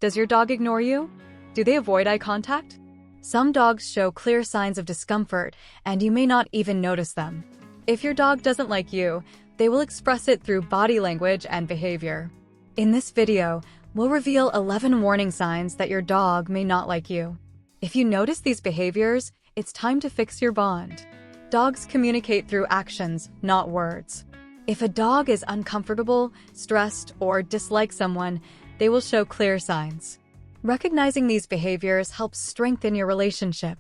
Does your dog ignore you? Do they avoid eye contact? Some dogs show clear signs of discomfort, and you may not even notice them. If your dog doesn't like you, they will express it through body language and behavior. In this video, we'll reveal 11 warning signs that your dog may not like you. If you notice these behaviors, it's time to fix your bond. Dogs communicate through actions, not words. If a dog is uncomfortable, stressed, or dislikes someone, they will show clear signs. Recognizing these behaviors helps strengthen your relationship.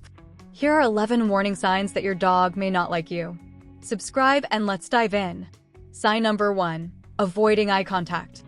Here are 11 warning signs that your dog may not like you. Subscribe and let's dive in. Sign number 1. Avoiding eye contact.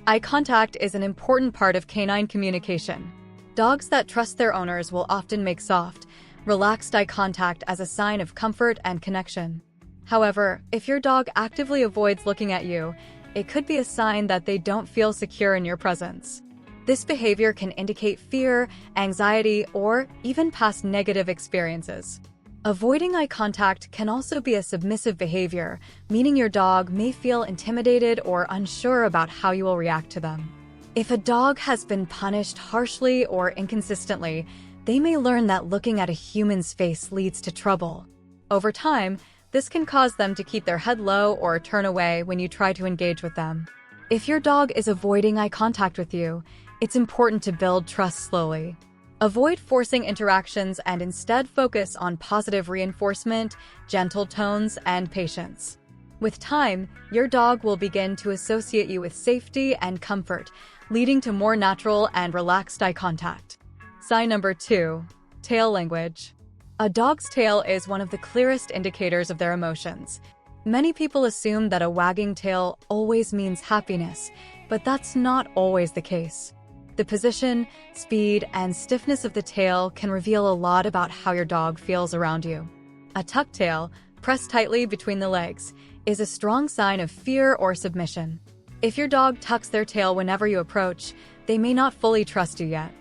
Eye contact is an important part of canine communication. Dogs that trust their owners will often make soft, relaxed eye contact as a sign of comfort and connection. However, if your dog actively avoids looking at you, it could be a sign that they don't feel secure in your presence. This behavior can indicate fear, anxiety, or even past negative experiences. Avoiding eye contact can also be a submissive behavior, meaning your dog may feel intimidated or unsure about how you will react to them. If a dog has been punished harshly or inconsistently, they may learn that looking at a human's face leads to trouble. Over time, this can cause them to keep their head low or turn away when you try to engage with them. If your dog is avoiding eye contact with you, it's important to build trust slowly. Avoid forcing interactions and instead focus on positive reinforcement, gentle tones, and patience. With time, your dog will begin to associate you with safety and comfort, leading to more natural and relaxed eye contact. Sign number 2. Tail language. A dog's tail is one of the clearest indicators of their emotions. Many people assume that a wagging tail always means happiness, but that's not always the case. The position, speed, and stiffness of the tail can reveal a lot about how your dog feels around you. A tucked tail, pressed tightly between the legs, is a strong sign of fear or submission. If your dog tucks their tail whenever you approach, they may not fully trust you yet.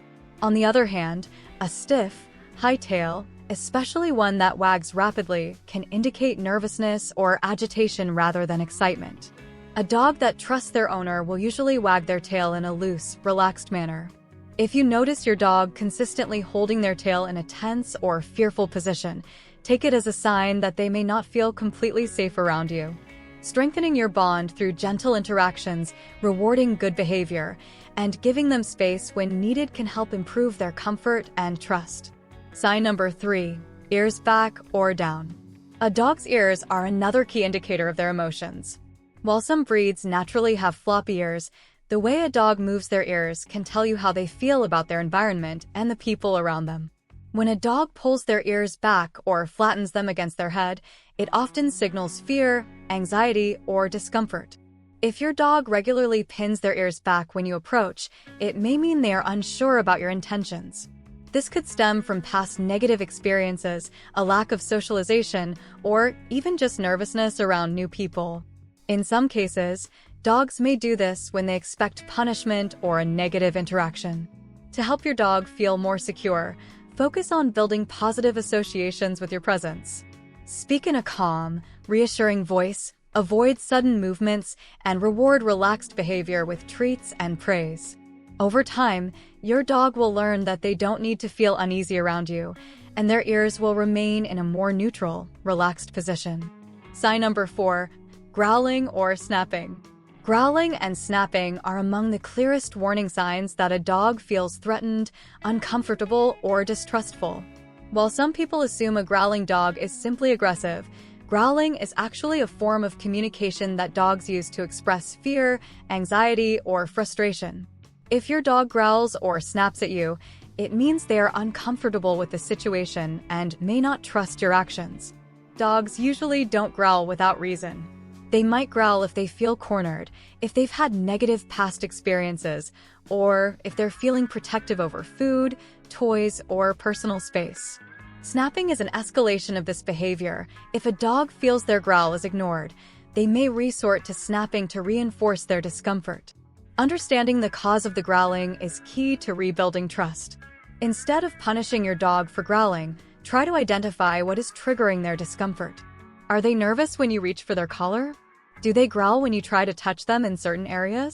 On the other hand, a stiff, high tail, especially one that wags rapidly, can indicate nervousness or agitation rather than excitement. A dog that trusts their owner will usually wag their tail in a loose, relaxed manner. If you notice your dog consistently holding their tail in a tense or fearful position, take it as a sign that they may not feel completely safe around you. Strengthening your bond through gentle interactions, rewarding good behavior, and giving them space when needed can help improve their comfort and trust. Sign number 3. Ears back or down. A dog's ears are another key indicator of their emotions. While some breeds naturally have floppy ears, the way a dog moves their ears can tell you how they feel about their environment and the people around them. When a dog pulls their ears back or flattens them against their head, it often signals fear, anxiety, or discomfort. If your dog regularly pins their ears back when you approach, it may mean they are unsure about your intentions. This could stem from past negative experiences, a lack of socialization, or even just nervousness around new people. In some cases, dogs may do this when they expect punishment or a negative interaction. To help your dog feel more secure, focus on building positive associations with your presence. Speak in a calm, reassuring voice, avoid sudden movements, and reward relaxed behavior with treats and praise. Over time, your dog will learn that they don't need to feel uneasy around you, and their ears will remain in a more neutral, relaxed position. Sign number 4. Growling or snapping. Growling and snapping are among the clearest warning signs that a dog feels threatened, uncomfortable, or distrustful. While some people assume a growling dog is simply aggressive, growling is actually a form of communication that dogs use to express fear, anxiety, or frustration. If your dog growls or snaps at you, it means they are uncomfortable with the situation and may not trust your actions. Dogs usually don't growl without reason. They might growl if they feel cornered, if they've had negative past experiences, or if they're feeling protective over food, toys, or personal space. Snapping is an escalation of this behavior. If a dog feels their growl is ignored, they may resort to snapping to reinforce their discomfort. Understanding the cause of the growling is key to rebuilding trust. Instead of punishing your dog for growling, try to identify what is triggering their discomfort. Are they nervous when you reach for their collar? Do they growl when you try to touch them in certain areas?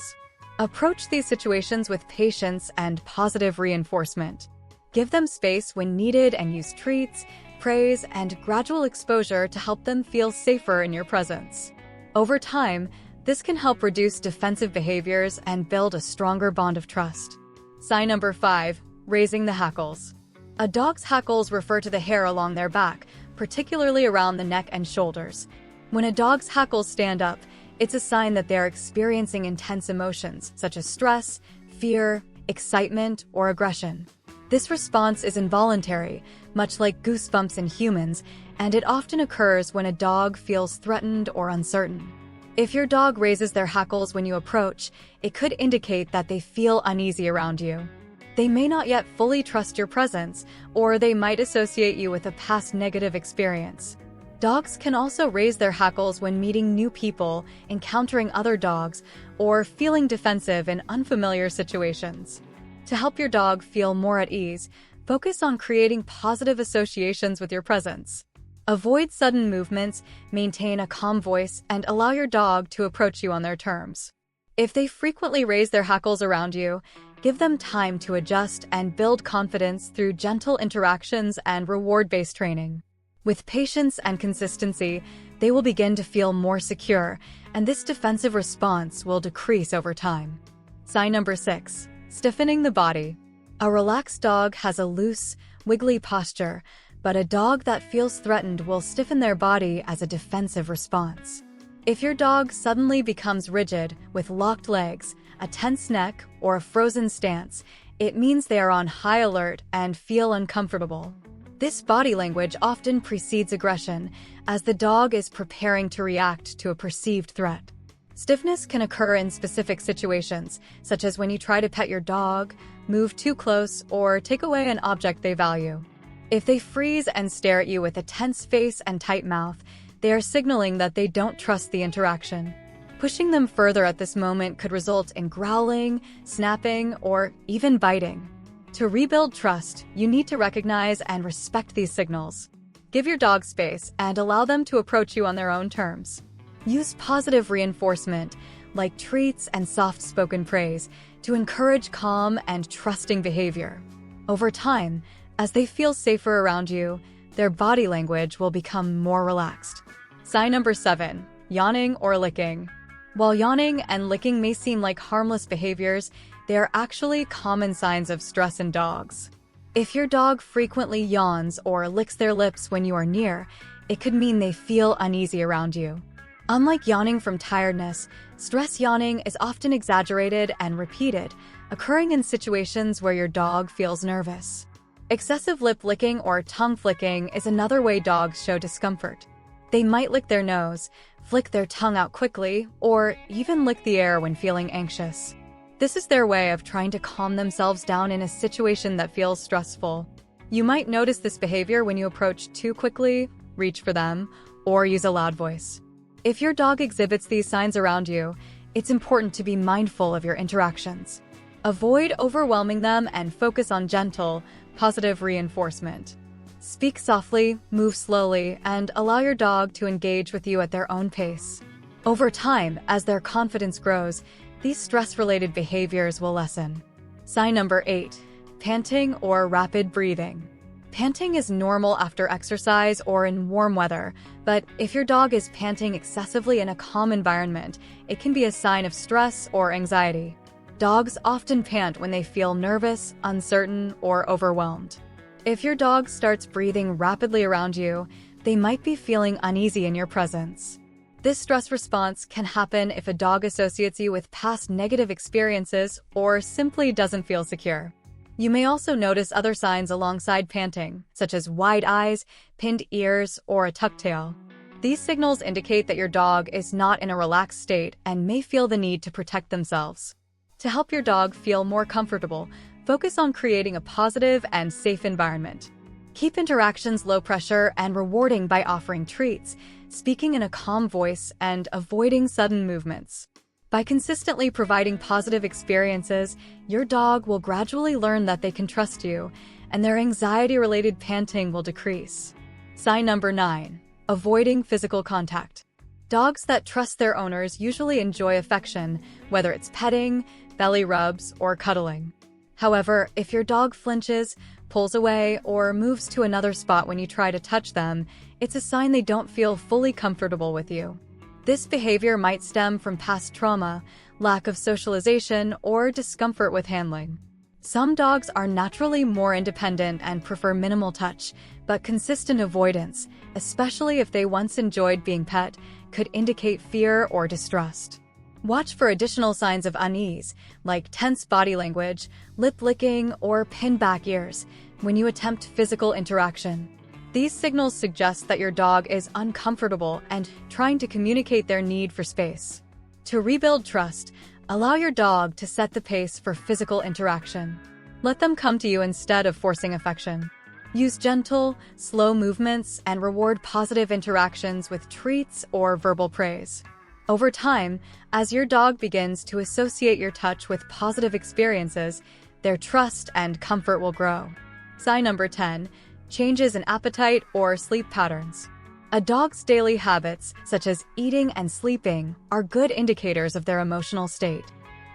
Approach these situations with patience and positive reinforcement. Give them space when needed and use treats, praise, and gradual exposure to help them feel safer in your presence. Over time, this can help reduce defensive behaviors and build a stronger bond of trust. Sign number 5, raising the hackles. A dog's hackles refer to the hair along their back, particularly around the neck and shoulders. When a dog's hackles stand up, it's a sign that they're experiencing intense emotions, such as stress, fear, excitement, or aggression. This response is involuntary, much like goosebumps in humans, and it often occurs when a dog feels threatened or uncertain. If your dog raises their hackles when you approach, it could indicate that they feel uneasy around you. They may not yet fully trust your presence, or they might associate you with a past negative experience. Dogs can also raise their hackles when meeting new people, encountering other dogs, or feeling defensive in unfamiliar situations. To help your dog feel more at ease, focus on creating positive associations with your presence. Avoid sudden movements, maintain a calm voice, and allow your dog to approach you on their terms. If they frequently raise their hackles around you, give them time to adjust and build confidence through gentle interactions and reward-based training. With patience and consistency, they will begin to feel more secure, and this defensive response will decrease over time. Sign number 6, stiffening the body. A relaxed dog has a loose, wiggly posture, but a dog that feels threatened will stiffen their body as a defensive response. If your dog suddenly becomes rigid with locked legs, a tense neck, or a frozen stance, it means they are on high alert and feel uncomfortable. This body language often precedes aggression, as the dog is preparing to react to a perceived threat. Stiffness can occur in specific situations, such as when you try to pet your dog, move too close, or take away an object they value. If they freeze and stare at you with a tense face and tight mouth, they are signaling that they don't trust the interaction. Pushing them further at this moment could result in growling, snapping, or even biting. To rebuild trust, you need to recognize and respect these signals. Give your dog space and allow them to approach you on their own terms. Use positive reinforcement, like treats and soft-spoken praise, to encourage calm and trusting behavior. Over time, as they feel safer around you, their body language will become more relaxed. Sign number 7, yawning or licking. While yawning and licking may seem like harmless behaviors, they are actually common signs of stress in dogs. If your dog frequently yawns or licks their lips when you are near, it could mean they feel uneasy around you. Unlike yawning from tiredness, stress yawning is often exaggerated and repeated, occurring in situations where your dog feels nervous. Excessive lip licking or tongue flicking is another way dogs show discomfort. They might lick their nose, flick their tongue out quickly, or even lick the air when feeling anxious. This is their way of trying to calm themselves down in a situation that feels stressful. You might notice this behavior when you approach too quickly, reach for them, or use a loud voice. If your dog exhibits these signs around you, it's important to be mindful of your interactions. Avoid overwhelming them and focus on gentle, positive reinforcement. Speak softly, move slowly, and allow your dog to engage with you at their own pace. Over time, as their confidence grows, these stress-related behaviors will lessen. Sign number 8, panting or rapid breathing. Panting is normal after exercise or in warm weather, but if your dog is panting excessively in a calm environment, it can be a sign of stress or anxiety. Dogs often pant when they feel nervous, uncertain, or overwhelmed. If your dog starts breathing rapidly around you, they might be feeling uneasy in your presence. This stress response can happen if a dog associates you with past negative experiences or simply doesn't feel secure. You may also notice other signs alongside panting, such as wide eyes, pinned ears, or a tucked tail. These signals indicate that your dog is not in a relaxed state and may feel the need to protect themselves. To help your dog feel more comfortable, focus on creating a positive and safe environment. Keep interactions low pressure and rewarding by offering treats, speaking in a calm voice, and avoiding sudden movements. By consistently providing positive experiences, your dog will gradually learn that they can trust you, and their anxiety-related panting will decrease. Sign number 9, avoiding physical contact. Dogs that trust their owners usually enjoy affection, whether it's petting, belly rubs, or cuddling. However, if your dog flinches, pulls away, or moves to another spot when you try to touch them, it's a sign they don't feel fully comfortable with you. This behavior might stem from past trauma, lack of socialization, or discomfort with handling. Some dogs are naturally more independent and prefer minimal touch, but consistent avoidance, especially if they once enjoyed being pet, could indicate fear or distrust. Watch for additional signs of unease, like tense body language, lip licking, or pinned back ears, when you attempt physical interaction. These signals suggest that your dog is uncomfortable and trying to communicate their need for space. To rebuild trust, allow your dog to set the pace for physical interaction. Let them come to you instead of forcing affection. Use gentle, slow movements and reward positive interactions with treats or verbal praise. Over time, as your dog begins to associate your touch with positive experiences, their trust and comfort will grow. Sign number 10, changes in appetite or sleep patterns. A dog's daily habits, such as eating and sleeping, are good indicators of their emotional state.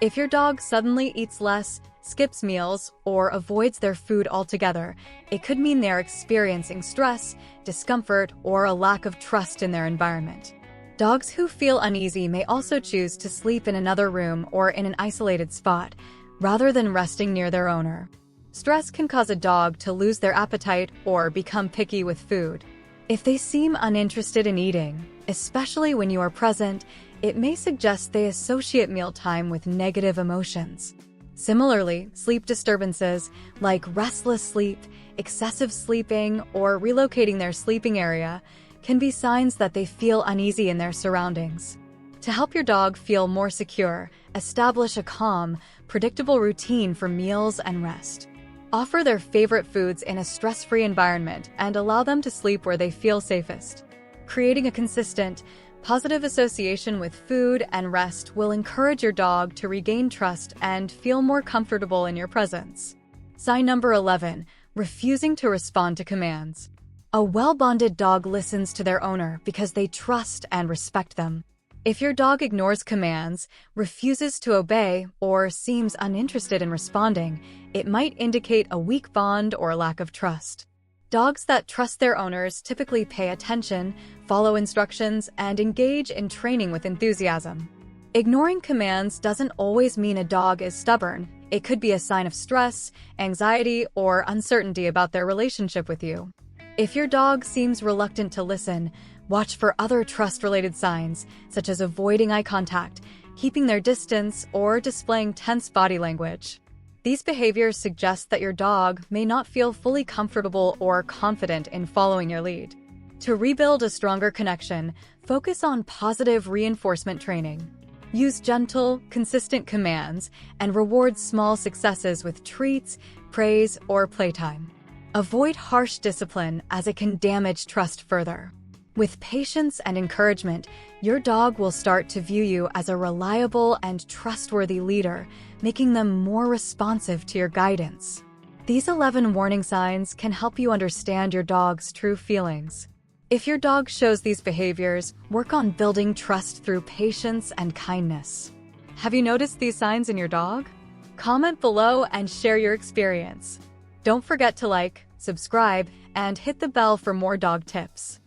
If your dog suddenly eats less, skips meals, or avoids their food altogether, it could mean they are experiencing stress, discomfort, or a lack of trust in their environment. Dogs who feel uneasy may also choose to sleep in another room or in an isolated spot, rather than resting near their owner. Stress can cause a dog to lose their appetite or become picky with food. If they seem uninterested in eating, especially when you are present, it may suggest they associate mealtime with negative emotions. Similarly, sleep disturbances like restless sleep, excessive sleeping, or relocating their sleeping area can be signs that they feel uneasy in their surroundings. To help your dog feel more secure, establish a calm, predictable routine for meals and rest. Offer their favorite foods in a stress-free environment and allow them to sleep where they feel safest. Creating a consistent, positive association with food and rest will encourage your dog to regain trust and feel more comfortable in your presence. Sign number 11, refusing to respond to commands. A well-bonded dog listens to their owner because they trust and respect them. If your dog ignores commands, refuses to obey, or seems uninterested in responding, it might indicate a weak bond or lack of trust. Dogs that trust their owners typically pay attention, follow instructions, and engage in training with enthusiasm. Ignoring commands doesn't always mean a dog is stubborn. It could be a sign of stress, anxiety, or uncertainty about their relationship with you. If your dog seems reluctant to listen, watch for other trust-related signs, such as avoiding eye contact, keeping their distance, or displaying tense body language. These behaviors suggest that your dog may not feel fully comfortable or confident in following your lead. To rebuild a stronger connection, focus on positive reinforcement training. Use gentle, consistent commands and reward small successes with treats, praise, or playtime. Avoid harsh discipline as it can damage trust further. With patience and encouragement, your dog will start to view you as a reliable and trustworthy leader, making them more responsive to your guidance. These 11 warning signs can help you understand your dog's true feelings. If your dog shows these behaviors, work on building trust through patience and kindness. Have you noticed these signs in your dog? Comment below and share your experience. Don't forget to like, subscribe, and hit the bell for more dog tips.